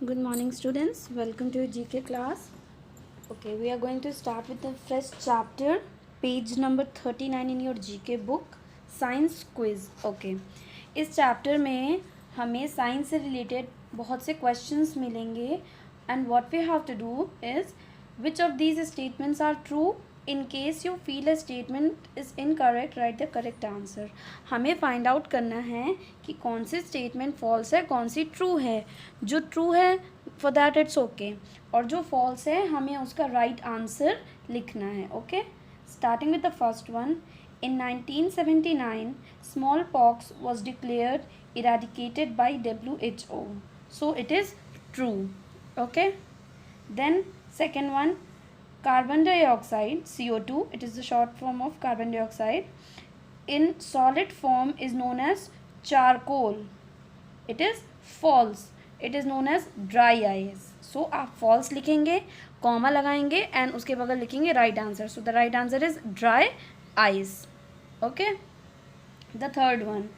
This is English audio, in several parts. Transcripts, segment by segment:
Good morning, students. Welcome to your GK class. Okay, we are going to start with the first chapter, page number 39 in your GK book, Science Quiz. Okay, इस chapter में हमें science से related बहुत से questions मिलेंगे and what we have to do is which of these statements are true. In case you feel a statement is incorrect, write the correct answer. हमें find out करना है कि कौन सी statement false है, कौन सी true है. जो true है for that it's okay, और जो false है हमें उसका right answer लिखना है. Okay, starting with the first one. In 1979, smallpox was declared eradicated by WHO. So it is true. Okay. Then second one, carbon dioxide, CO2, it is the short form of carbon dioxide, in solid form is known as charcoal. It is false. It is known as dry ice. So आप false लिखेंगे, comma लगाएंगे and उसके बगल लिखेंगे right answer. So the right answer is dry ice. Okay. The third one,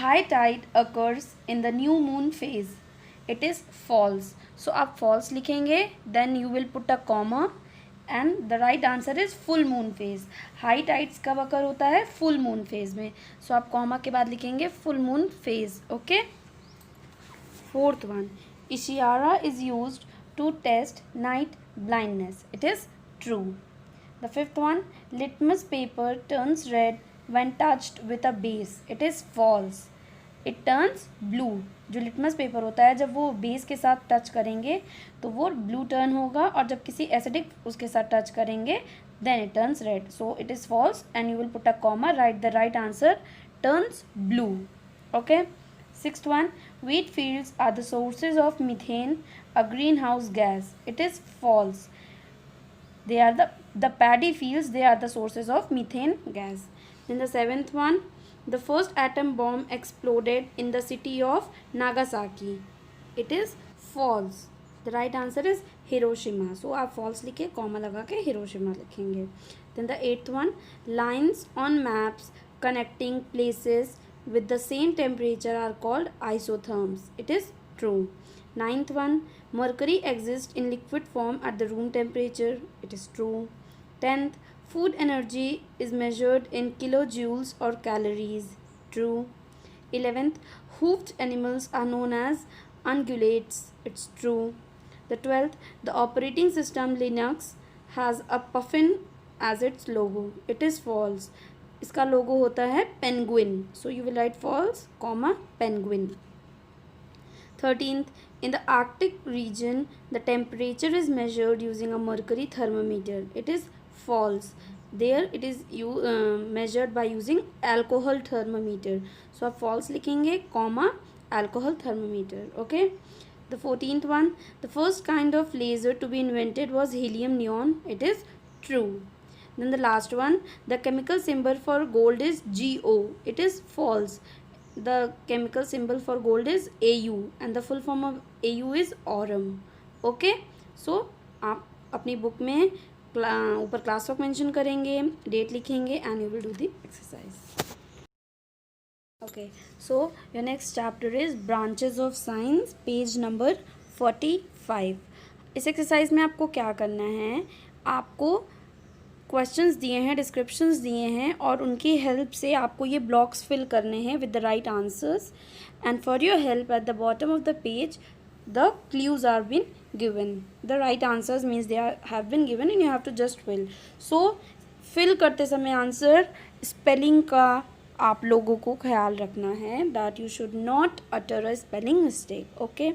high tide occurs in the new moon phase. It is false. So आप false लिखेंगे, then you will put a comma and the right answer is full moon phase. High tides कब occur होता है? Full moon phase में. So आप comma के बाद लिखेंगे full moon phase. Okay. Fourth one, Ishihara is used to test night blindness. It is true. The fifth one, litmus paper turns red when touched with a base. It is false. It turns blue. जो litmus paper होता है जब वो base के साथ touch करेंगे तो वो ब्लू टर्न होगा, और जब किसी एसिडिक उसके साथ टच करेंगे then it turns red. So it is false and you will put a comma, right the right answer turns blue. Okay. Sixth one, wheat fields are the sources of methane, a greenhouse gas. It is false. They are the paddy fields, they are the sources of methane gas. Then the seventh one, the first atom bomb exploded in the city of Nagasaki. It is false. The right answer is Hiroshima. So आप false लिखे, comma लगा के Hiroshima लिखेंगे. Then the eighth one, lines on maps connecting places with the same temperature are called isotherms. It is true. Ninth one, mercury exists in liquid form at the room temperature. It is true. 10th, food energy is measured in kilojoules or calories. True. 11th, hoofed animals are known as ungulates. It's true. The 12th, the operating system Linux has a puffin as its logo. It is false. इसका logo होता है penguin. So you will write false comma penguin. 13th, in the Arctic region the temperature is measured using a mercury thermometer. It is false. There it is measured by using alcohol thermometer. So आप false लिखेंगे comma alcohol thermometer. Okay. The 14th one, the first kind of laser to be invented was helium neon. It is true. Then the last one, the chemical symbol for gold is GO. It is false. The chemical symbol for gold is AU and the full form of AU is aurum. Okay. So आप अपनी book में ऊपर class work mention करेंगे, date लिखेंगे and you will do the exercise. Okay. So your next chapter is branches of science, page number 45. इस exercise में आपको क्या करना है, आपको क्वेश्चंस दिए हैं, डिस्क्रिप्शंस दिए हैं और उनकी हेल्प से आपको ये ब्लॉक्स फिल करने हैं with the right answers. And for your help at the bottom of the page the clues are been given. The right answers means they have been given and you have to just fill. So fill करते समय answer spelling का आप लोगों को ख्याल रखना है, that you should not utter a spelling mistake. Okay.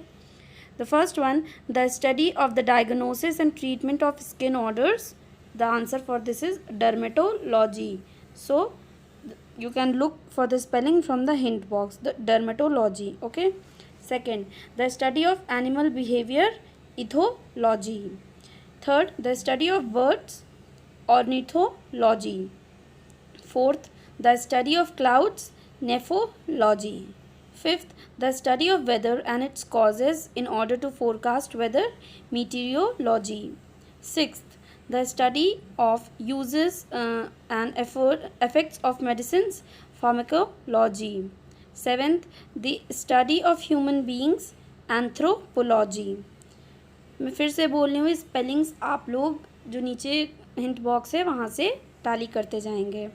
The first one, the study of the diagnosis and treatment of skin orders. The answer for this is dermatology. So you can look for the spelling from the hint box, the dermatology. Okay. Second, the study of animal behavior, ethology. Third, the study of birds, ornithology. Fourth, the study of clouds, nephology. Fifth, the study of weather and its causes in order to forecast weather, meteorology. Sixth, the study of uses and effects of medicines, pharmacology. Seventh, the study of human beings, anthropology. मैं फिर से बोल रही हूँ, spellings आप लोग जो नीचे हिंट बॉक्स है वहाँ से टैली करते जाएंगे।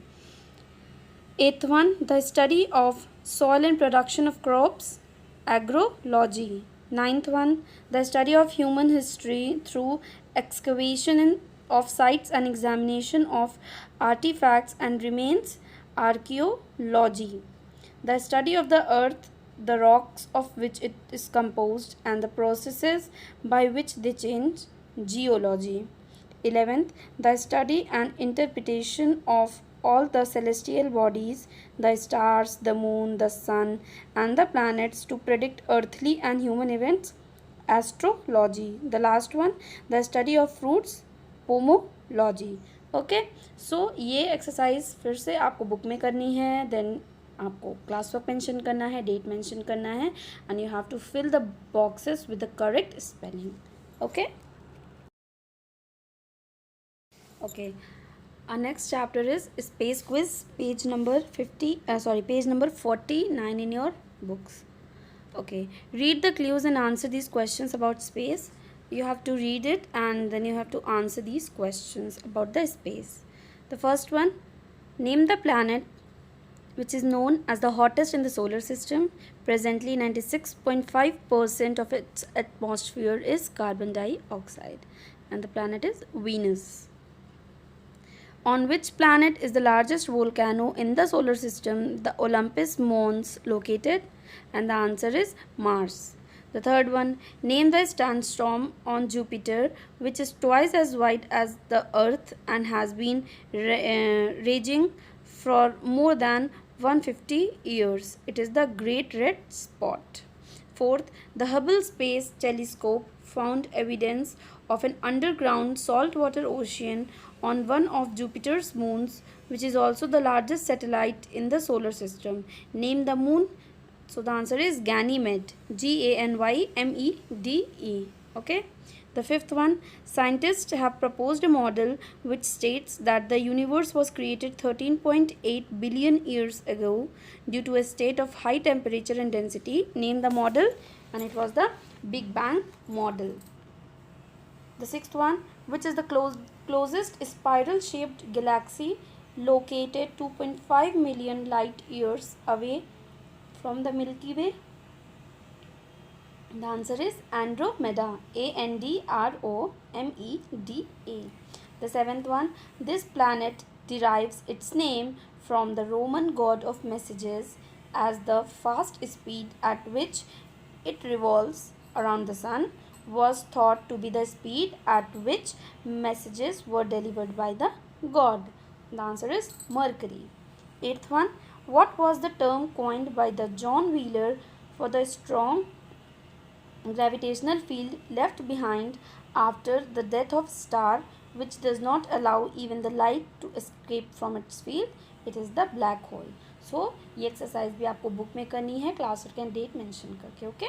8th one, the study of soil and production of crops, agrology. 9th one, the study of human history through excavation of sites and examination of artifacts and remains, archaeology. The study of the earth, the rocks of which it is composed, and the processes by which they change, geology. 11th, the study and interpretation of all the celestial bodies, the stars, the moon, the sun, and the planets to predict earthly and human events, astrology. The last one, the study of fruits, pomology. Okay, so ये exercise फिर से आपको book में करनी है, then आपको class work mention करना है, डेट मेंशन करना है, and you have to fill the boxes with the correct spelling. Okay. Okay, our next chapter is space quiz, page number 49 in your books. Okay, read the clues and answer these questions about space. You have to read it and then you have to answer these questions about the space. The first one, name the planet which is known as the hottest in the solar system. Presently 96.5% of its atmosphere is carbon dioxide, and the planet is Venus. On which planet is the largest volcano in the solar system, the Olympus Mons, located? And the answer is Mars. The third one, name the sandstorm on Jupiter which is twice as wide as the Earth and has been raging for more than 150 years. It is the Great Red Spot. Fourth, the Hubble Space Telescope found evidence of an underground saltwater ocean on one of Jupiter's moons, which is also the largest satellite in the solar system. Name the moon. So the answer is Ganymede. Ganymede. Okay. The fifth one, scientists have proposed a model which states that the universe was created 13.8 billion years ago due to a state of high temperature and density. Name the model, and it was the Big Bang model. The sixth one, which is the closest spiral-shaped galaxy located 2.5 million light years away from the Milky Way? The answer is Andromeda. Andromeda. The seventh one, this planet derives its name from the Roman god of messages, as the fast speed at which it revolves around the sun was thought to be the speed at which messages were delivered by the god. The answer is Mercury. Eighth one, what was the term coined by the John Wheeler for the strong gravitational field left behind after the death of star which does not allow even the light to escape from its field? It is the black hole. So ये exercise भी आपको book में करनी है, class work and date mention करके. Okay.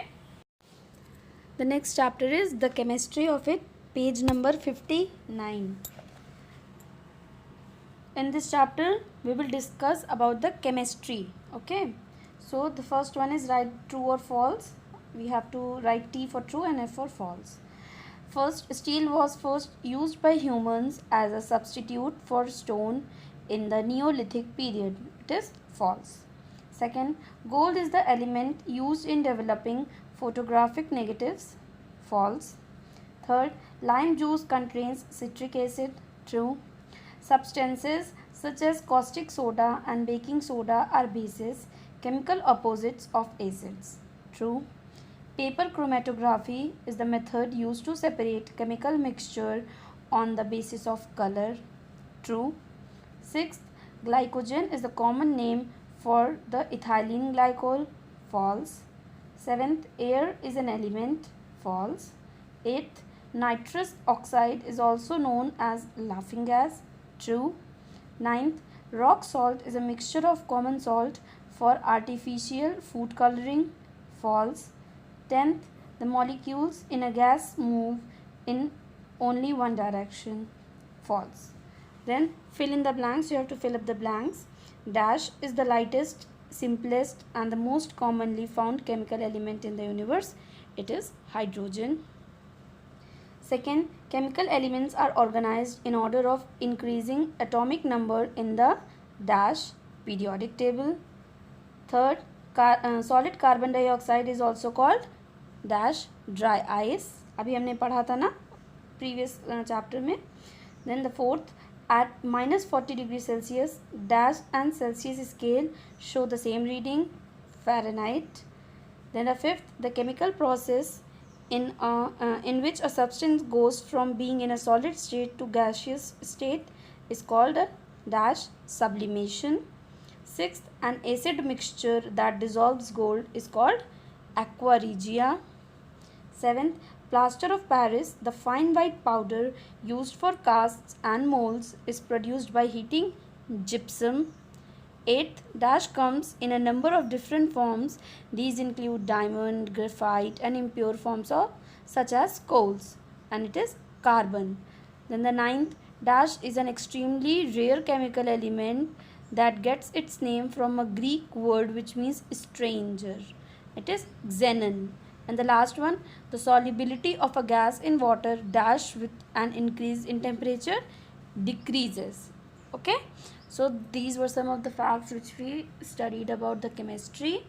The next chapter is the chemistry of it, page number 59. In this chapter we will discuss about the chemistry. Okay, so the first one is write true or false. We have to write T for true and F for false. First, steel was first used by humans as a substitute for stone in the Neolithic period. It is false. Second, gold is the element used in developing photographic negatives. False. Third, lime juice contains citric acid. True. Substances such as caustic soda and baking soda are bases, chemical opposites of acids. True. Paper chromatography is the method used to separate chemical mixture on the basis of color. True. Sixth, glycogen is the common name for the ethylene glycol. False. Seventh, air is an element. False. Eighth, nitrous oxide is also known as laughing gas. True. Ninth, rock salt is a mixture of common salt for artificial food coloring. False. 10th, the molecules in a gas move in only one direction. False. Then fill in the blanks. You have to fill up the blanks. Dash is the lightest, simplest and the most commonly found chemical element in the universe. it is hydrogen. Second, chemical elements are organized in order of increasing atomic number in the dash periodic table. Third, solid carbon dioxide is also called dash dry ice. अभी हमने पढ़ा था ना previous chapter में. Then the fourth, at -40 degrees Celsius, dash and Celsius scale show the same reading, Fahrenheit. Then the fifth, the chemical process in which a substance goes from being in a solid state to gaseous state is called a dash sublimation. Sixth, an acid mixture that dissolves gold is called aqua regia. Seventh, plaster of Paris, the fine white powder used for casts and molds, is produced by heating gypsum. Eighth, dash comes in a number of different forms. These include diamond, graphite, and impure forms of such as coals, and it is carbon. Then the ninth, dash is an extremely rare chemical element that gets its name from a Greek word which means stranger. It is xenon. And the last one, the solubility of a gas in water dash with an increase in temperature decreases. Okay, so these were some of the facts which we studied about the chemistry.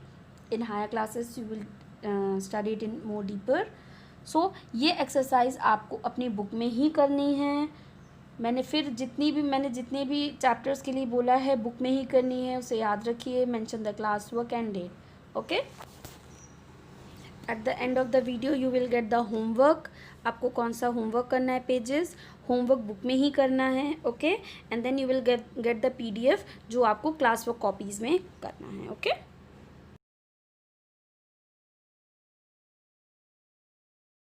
In higher classes you will study it in more deeper. So ये exercise आपको अपनी book में ही करनी है. मैंने जितने भी chapters के लिए बोला है बुक में ही करनी है, उसे याद रखिए. Mention the class work and date. Okay, at the end of the video you will get the homework. आपको कौन सा होमवर्क करना है, पेजेस होमवर्क बुक में ही करना है. Okay, and then you will get the PDF जो आपको क्लास वर्क कॉपीज़ में करना है. ओके.